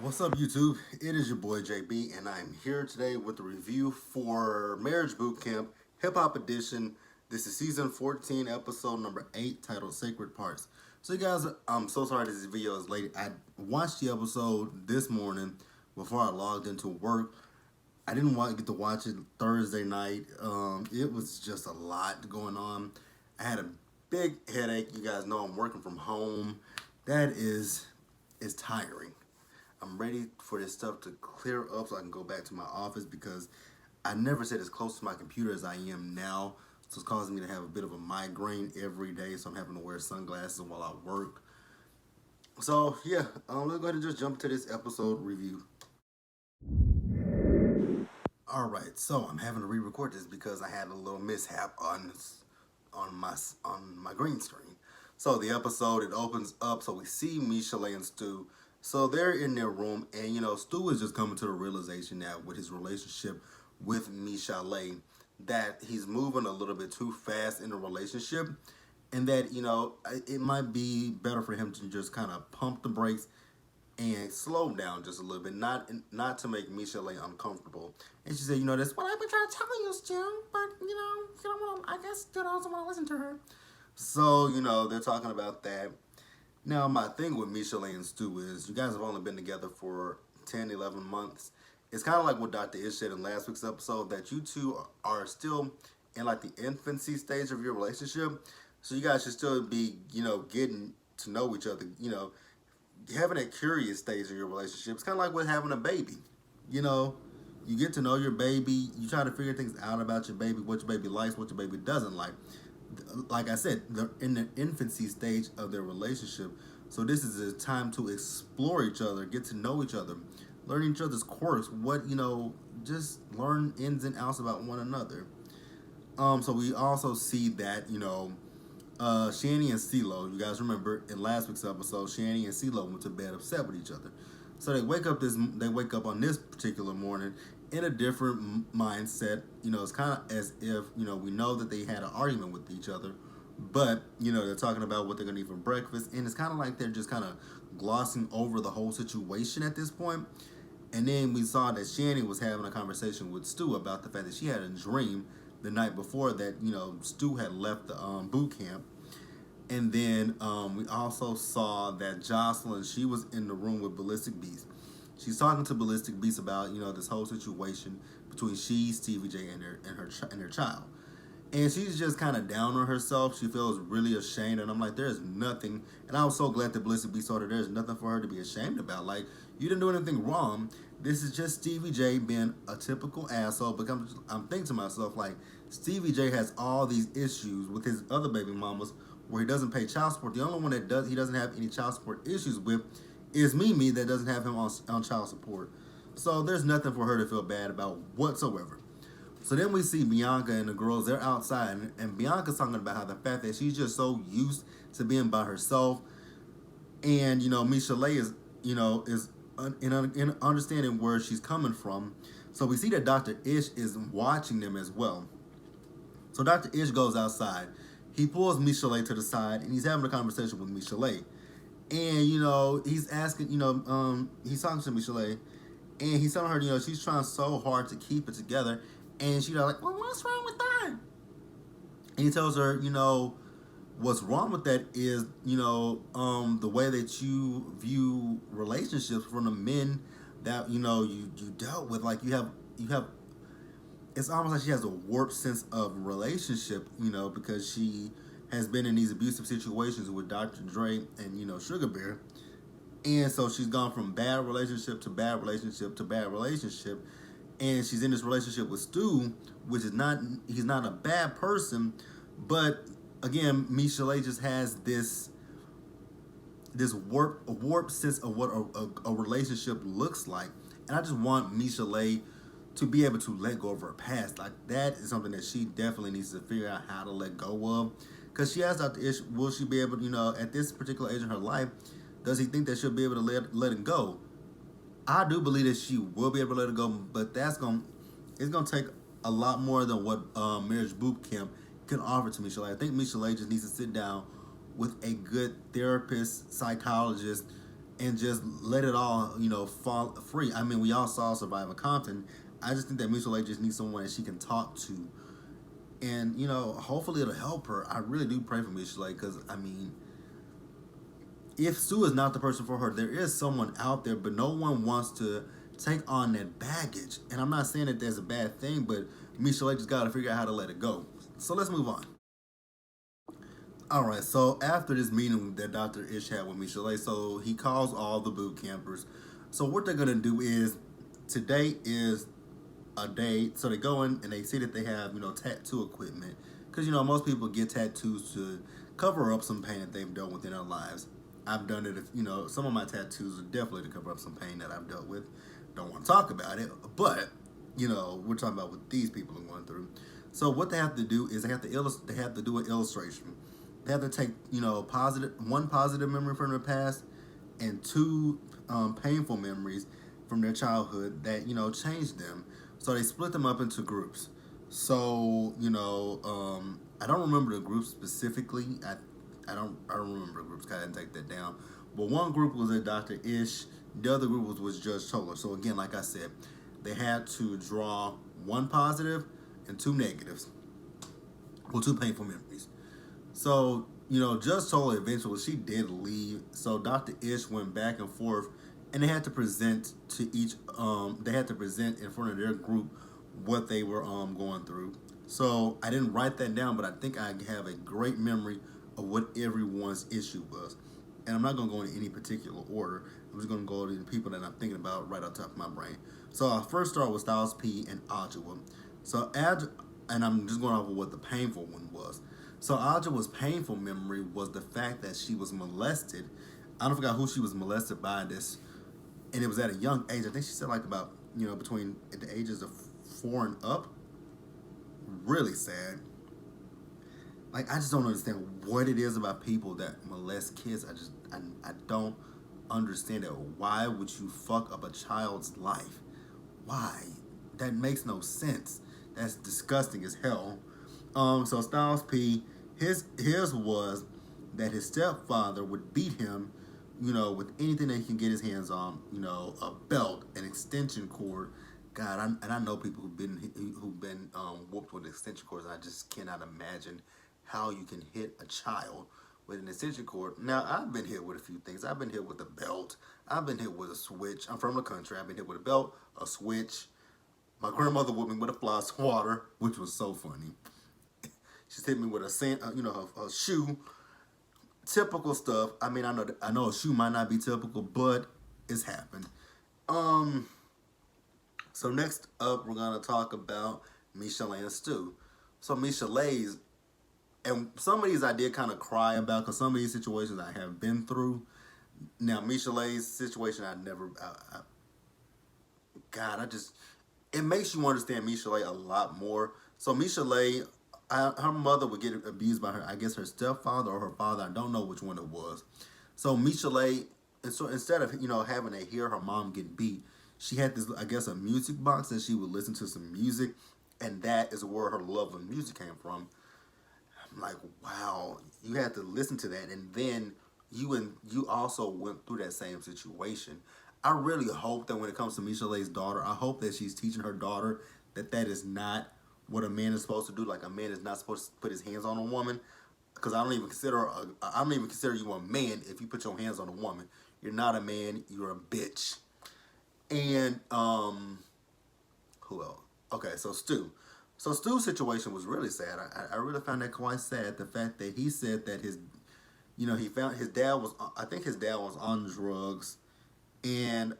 What's up, YouTube? It is your boy JB, and I'm here today with a review for Marriage Boot Camp Hip Hop Edition. This is season 14, episode number 8, titled Sacred Partds. So, you guys, I'm so sorry this video is late. I watched the episode this morning before I logged into work. I didn't get to watch it Thursday night. It was just a lot going on. I had a big headache. You guys know I'm working from home. That is tiring. I'm ready for this stuff to clear up so I can go back to my office because I never sit as close to my computer as I am now. So it's causing me to have a bit of a migraine every day. So I'm having to wear sunglasses while I work. So yeah, let's go ahead and just jump to this episode review. All right, so I'm having to re-record this because I had a little mishap on my green screen. So the episode, it opens up, so we see Michel'le and Stu. So they're in their room, and Stu is just coming to the realization that with his relationship with Michel'le, that he's moving a little bit too fast in the relationship, and that it might be better for him to just kind of pump the brakes and slow down just a little bit, not to make Michel'le uncomfortable. And she said, that's what I've been trying to tell you, Stu, but you don't want to, I guess Stu doesn't want to listen to her. So, they're talking about that. Now, my thing with Michel'le and Stu is you guys have only been together for 10, 11 months. It's kind of like what Dr. Ish said in last week's episode, that you two are still in like the infancy stage of your relationship. So you guys should still be, getting to know each other, having a curious stage of your relationship. It's kind of like with having a baby. You get to know your baby. You try to figure things out about your baby, what your baby likes, what your baby doesn't like. Like I said, they're in the infancy stage of their relationship. So this is a time to explore each other, get to know each other, learn each other's quirks, just learn ins and outs about one another. So we also see that, Shani and CeeLo, you guys remember in last week's episode, Shani and CeeLo went to bed upset with each other. So they wake up on this particular morning in a different mindset. It's kind of as if, we know that they had an argument with each other, but, they're talking about what they're going to eat for breakfast. And it's kind of like they're just kind of glossing over the whole situation at this point. And then we saw that Shani was having a conversation with Stu about the fact that she had a dream the night before that, Stu had left the boot camp. And then we also saw that Jocelyn, she was in the room with Ballistic Beast. She's talking to Ballistic Beast about, this whole situation between Stevie J, and her child. And she's just kind of down on herself. She feels really ashamed. And I'm like, there's nothing. And I was so glad that Ballistic Beast told her there's nothing for her to be ashamed about. Like, you didn't do anything wrong. This is just Stevie J being a typical asshole. But I'm thinking to myself, like, Stevie J has all these issues with his other baby mamas where he doesn't pay child support. The only one that he doesn't have any child support issues with is Mimi, that doesn't have him on child support. So there's nothing for her to feel bad about whatsoever. So then we see Bianca and the girls, they're outside, and Bianca's talking about how the fact that she's just so used to being by herself. And, Michel'le is, in understanding where she's coming from. So we see that Dr. Ish is watching them as well. So Dr. Ish goes outside. He pulls Michel'le to the side, and he's having a conversation with Michel'le. And, he's asking, he's talking to Michel'le, and he's telling her, she's trying so hard to keep it together. And she's like, well, what's wrong with that? And he tells her, what's wrong with that is, the way that you view relationships from the men that, you dealt with. Like, you have, it's almost like she has a warped sense of relationship, because she has been in these abusive situations with Dr. Dre and, Sugar Bear. And so she's gone from bad relationship to bad relationship to bad relationship. And she's in this relationship with Stu, which is he's not a bad person, but again, Michel'le just has this warped sense of what a relationship looks like. And I just want Michel'le to be able to let go of her past. Like, that is something that she definitely needs to figure out how to let go of. Because she asked Dr. Ish, will she be able to, at this particular age in her life, does he think that she'll be able to let it go? I do believe that she will be able to let it go, but it's gonna take a lot more than what Marriage Boot Camp can offer to Michel'le. I think Michel'le just needs to sit down with a good therapist, psychologist, and just let it all, fall free. I mean, we all saw Survivor Compton. I just think that Michelle just needs someone that she can talk to, and hopefully it'll help her. I really do pray for Michelle because I mean, if Sue is not the person for her, there is someone out there, but no one wants to take on that baggage. And I'm not saying that there's a bad thing, but Michelle just got to figure out how to let it go. So let's move on. All right, so after this meeting that Dr. Ish had with Michelle, so he calls all the boot campers. So what they're gonna do is today is a day. So they go in and they see that they have tattoo equipment because most people get tattoos to cover up some pain that they've dealt with in their lives. I've done it. If some of my tattoos are definitely to cover up some pain that I've dealt with. Don't want to talk about it, but we're talking about what these people are going through. So what they have to do is they have to do an illustration. They have to take one positive memory from their past and two painful memories from their childhood that changed them. So they split them up into groups. So I don't remember the groups specifically. I don't remember the groups. I didn't take that down. But one group was at Dr. Ish. The other group was Judge Toller. So again, like I said, they had to draw one positive and two negatives. Well, two painful memories. So, Judge Toller eventually, she did leave. So Dr. Ish went back and forth, and they had to present to each, they had to present in front of their group what they were going through. So I didn't write that down, but I think I have a great memory of what everyone's issue was. And I'm not going to go in any particular order. I'm just going to go to the people that I'm thinking about right off the top of my brain. So I first start with Styles P and Ajawa. So and I'm just going off of what the painful one was. So Ajawa's painful memory was the fact that she was molested. I don't forget who she was molested by this, and it was at a young age. I think she said like about between the ages of 4 and up. Really sad. Like I just don't understand what it is about people that molest kids. I don't understand it. Why would you fuck up a child's life? Why? That makes no sense. That's disgusting as hell. So Styles P, his was that his stepfather would beat him, with anything that he can get his hands on, a belt, an extension cord. God, I know people who've been whooped with extension cords, and I just cannot imagine how you can hit a child with an extension cord. Now, I've been hit with a few things. I've been hit with a belt. I've been hit with a switch. I'm from the country. I've been hit with a belt, a switch. My grandmother whooped me with a fly swatter, which was so funny. She's hit me with a shoe. Typical stuff. I mean, I know a shoe might not be typical, but it's happened. So next up, we're gonna talk about Michelle and Stu. So Michelle's, and some of these I did kind of cry about because some of these situations I have been through. Now Michelle's situation, God, it makes you understand Michelle a lot more. So Michelle, her mother would get abused by I guess her stepfather or her father. I don't know which one it was. So Michelle, and so instead of having to hear her mom get beat, she had this, I guess, a music box that she would listen to some music, and that is where her love of music came from. I'm like, wow, you had to listen to that, and then you also went through that same situation. I really hope that when it comes to Michelle's daughter, I hope that she's teaching her daughter that is not what a man is supposed to do. Like a man is not supposed to put his hands on a woman. Because I don't even consider you a man if you put your hands on a woman. You're not a man. You're a bitch. And who else? Okay, so Stu. So Stu's situation was really sad. I really found that quite sad. The fact that he said that he found his dad was. I think his dad was on drugs, and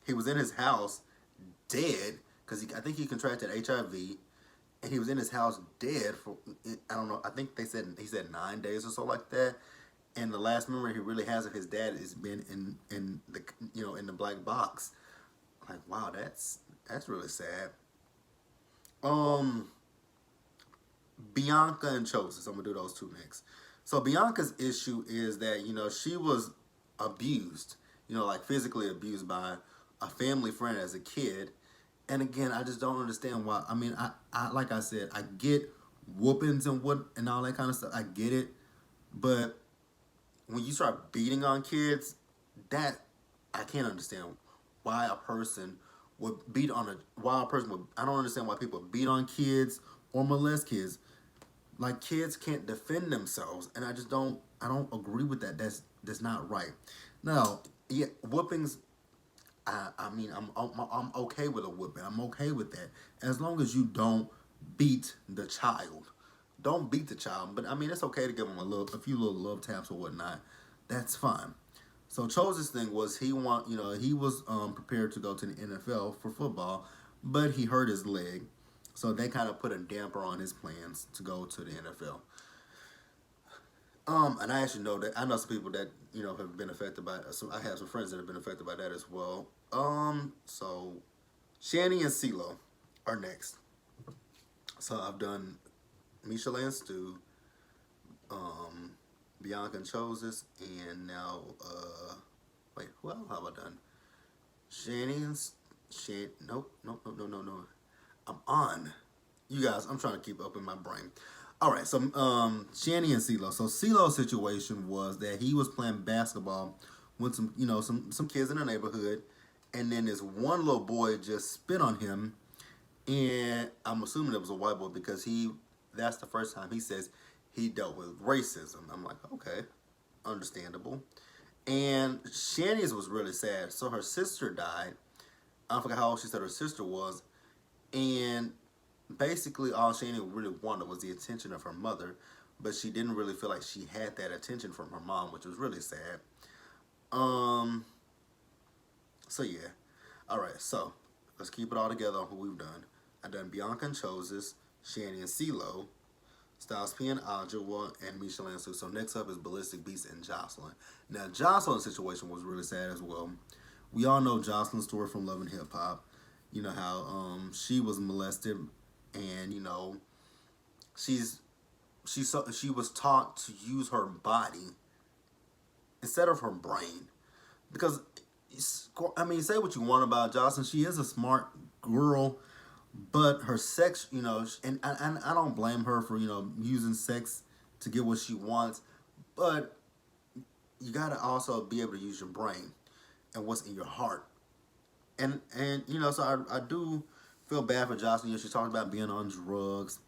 he was in his house dead because I think he contracted HIV, and he was in his house dead for, I don't know, I think he said 9 days or so like that. And the last memory he really has of his dad has been in the black box. Like, wow, that's really sad. Bianca and Chosis, I'm gonna do those two next. So Bianca's issue is that she was abused, like physically abused by a family friend as a kid. And again, I just don't understand why. I mean, I like I said, I get whoopings and all that kind of stuff. I get it, but when you start beating on kids, that I can't understand why a person would beat on a why a person would I don't understand why people beat on kids or molest kids. Like kids can't defend themselves, and I don't agree with that. That's not right. Now, yeah, whoopings. I mean, I'm okay with a whooping. I'm okay with that as long as you don't beat the child. Don't beat the child, but I mean it's okay to give him a few little love taps or whatnot. That's fine. So Chose's thing was he was prepared to go to the NFL for football, but he hurt his leg, so they kind of put a damper on his plans to go to the NFL. And I actually know that I know some people that have been affected by. So I have some friends that have been affected by that as well. So Shanny and CeeLo are next. So I've done Michelle and Stu, um, Bianca and Choses, and now wait, who else have I done? Shanny and Shan. Nope, nope, nope, no, no, no. I'm on. You guys, I'm trying to keep up in my brain. All right, so Shanny and CeeLo. So CeeLo's situation was that he was playing basketball with some kids in the neighborhood, and then this one little boy just spit on him, and I'm assuming it was a white boy because that's the first time he says he dealt with racism. I'm like, okay, understandable. And Shanny's was really sad. So her sister died. I forgot how old she said her sister was, and basically all Shanny really wanted was the attention of her mother, but she didn't really feel like she had that attention from her mom, which was really sad. Um. So yeah. All right. So let's keep it all together on who we've done. I done Bianca and Choses, Shanny and CeeLo, Styles P and Ajawa, and Michelle and Sue. So next up is Ballistic Beast and Jocelyn. Now Jocelyn's situation was really sad as well. We all know Jocelyn's story from Love and Hip Hop. You know how she was molested, and she's she was taught to use her body instead of her brain because I mean say what you want about Jocelyn, she is a smart girl, but her sex, and I don't blame her for using sex to get what she wants, but you gotta also be able to use your brain and what's in your heart. So I do feel bad for Jocelyn. She talked about being on drugs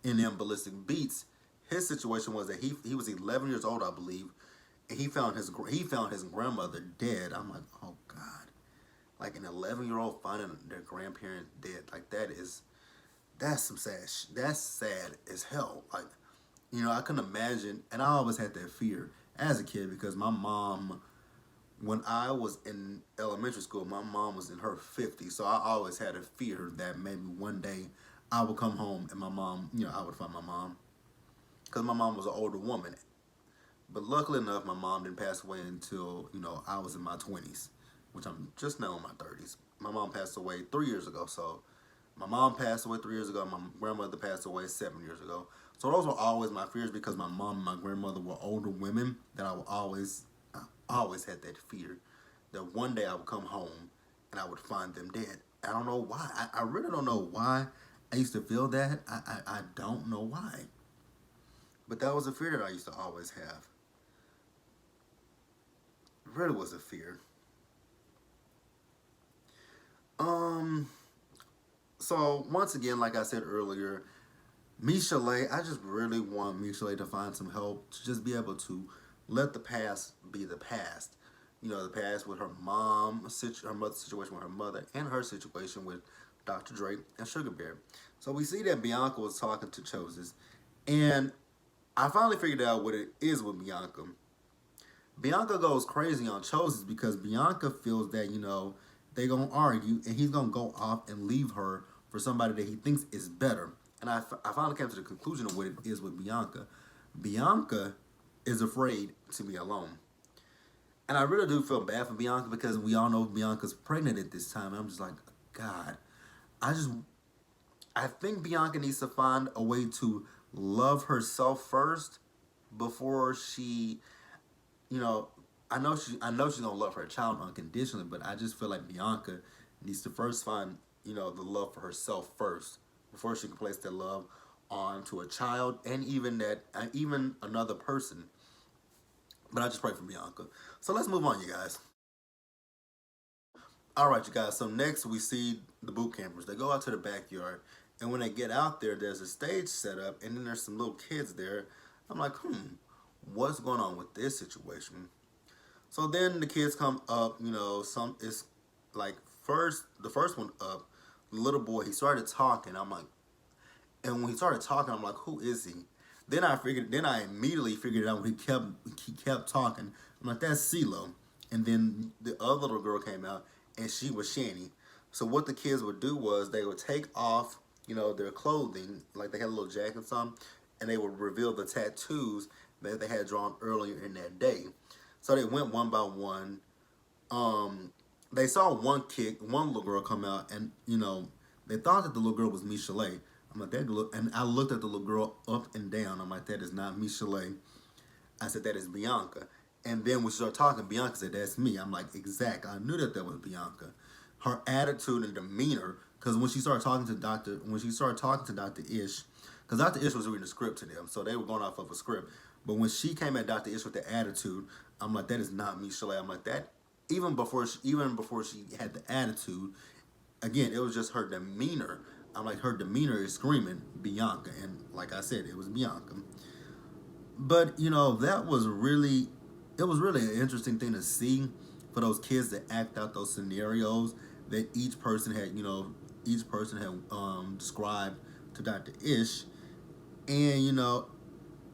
and then Ballistic Beats. His situation was that he was 11 years old, I believe, and he found his grandmother dead. I'm like, oh God, like an 11-year-old finding their grandparent dead, like that's some sad. That's sad as hell. Like, I couldn't imagine, and I always had that fear as a kid because my mom, when I was in elementary school, my mom was in her 50s, so I always had a fear that maybe one day I would come home and my mom, I would find my mom. Because my mom was an older woman. But luckily enough, my mom didn't pass away until, I was in my 20s, which I'm just now in my 30s. My mom passed away 3 years ago, so my mom passed away 3 years ago. My grandmother passed away 7 years ago. So those were always my fears because my mom and my grandmother were older women that I always had that fear that one day I would come home and I would find them dead. I don't know why. I really don't know why I used to feel that. I don't know why. But that was a fear that I used to always have. It really was a fear. Um, so once again, like I said earlier, Michelle, I just really want Michelle to find some help to just be able to let the past be the past. The past with her her mother's situation with her mother, and her situation with Dr. Dre and Sugar Bear. So we see that Bianca was talking to Choses, and I finally figured out what it is with Bianca. Bianca goes crazy on Choses because Bianca feels that, they gonna argue and he's gonna go off and leave her for somebody that he thinks is better. And I finally came to the conclusion of what it is with Bianca. Bianca is afraid to be alone. And I really do feel bad for Bianca because we all know Bianca's pregnant at this time. And I'm just like, God, I just I think Bianca needs to find a way to love herself first before she, you know, I know she's gonna love her child unconditionally, but I just feel like Bianca needs to first find, the love for herself first before she can place that love onto a child and even another person. But I just pray for Bianca. So let's move on, you guys. All right, you guys. So next we see the boot campers. They go out to the backyard, and when they get out there, there's a stage set up, and then there's some little kids there. I'm like, what's going on with this situation? So then the kids come up. Some it's like the first one up. The little boy, he started talking. I'm like, and when he started talking, I'm like, who is he? Then I immediately figured it out when he kept talking. I'm like, that's CeeLo. And then the other little girl came out, and she was Shani. So what the kids would do was they would take off, their clothing, like they had little jackets on, and they would reveal the tattoos that they had drawn earlier in that day. So they went one by one. They saw one little girl come out, and they thought that the little girl was Michelet. I'm like, that look, and I looked at the little girl up and down. I'm like, that is not Michelet. I said, that is Bianca. And then when she started talking, Bianca said, that's me. I'm like, exact. I knew that was Bianca. Her attitude and demeanor, because when she started talking to Dr. Ish, because Dr. Ish was reading a script to them, so they were going off of a script. But when she came at Dr. Ish with the attitude, I'm like, that is not Michelet. I'm like, that, even before she had the attitude, again, it was just her demeanor. I'm like, her demeanor is screaming Bianca. And like I said, it was Bianca. But, it was really an interesting thing to see for those kids to act out those scenarios that each person had described to Dr. Ish. And,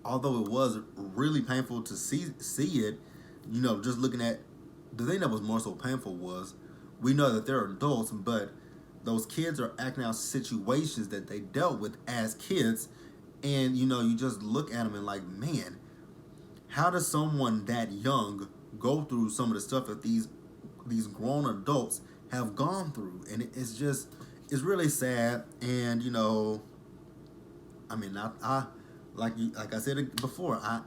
although it was really painful to see it, just looking at the thing that was more so painful was we know that they're adults, but those kids are acting out situations that they dealt with as kids, and you just look at them and like, man, how does someone that young go through some of the stuff that these grown adults have gone through? And it's really sad. And I mean, I like I said before, I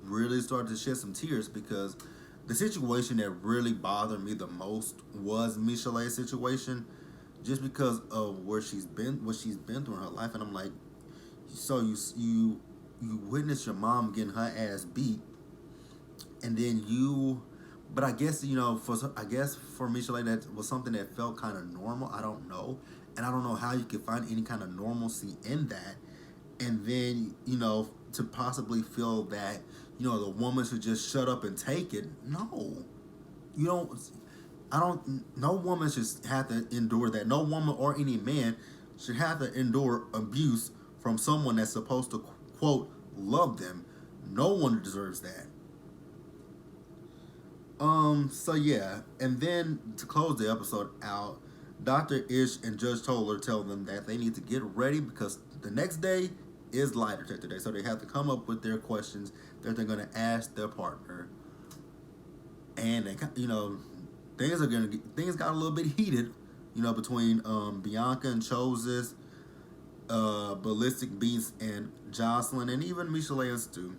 really started to shed some tears because the situation that really bothered me the most was Michelet's situation, just because of what she's been through in her life. And I'm like, so you witness your mom getting her ass beat, and then but I guess for Michelet that was something that felt kind of normal. I don't know, and I don't know how you could find any kind of normalcy in that, and then to possibly feel that the woman should just shut up and take it. No, you don't. I don't. No woman should have to endure that. No woman or any man should have to endure abuse from someone that's supposed to quote love them. No one deserves that. So yeah, and then to close the episode out, Dr. Ish and Judge Toller tell them that they need to get ready because the next day is lie detector day. So they have to come up with their questions that they're going to ask their partner, and they things got a little bit heated, between Bianca and Choses, Ballistic Beast and Jocelyn, and even Michelet and Stu.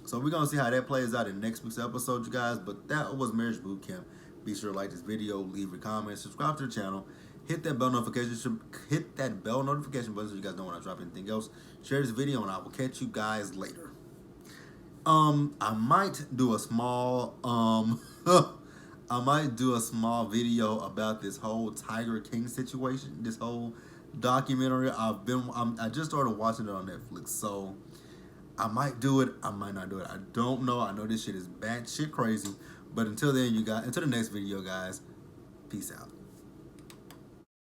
So we're gonna see how that plays out in next week's episode, you guys. But that was Marriage Boot Camp. Be sure to like this video, leave a comment, subscribe to the channel, hit that bell notification button so you guys know when I drop anything else. Share this video, and I will catch you guys later. I might do a small video about this whole Tiger King situation, this whole documentary. I just started watching it on Netflix, so I might do it, I might not do it. I don't know. I know this shit is bad shit crazy. But until then, until the next video, guys, peace out.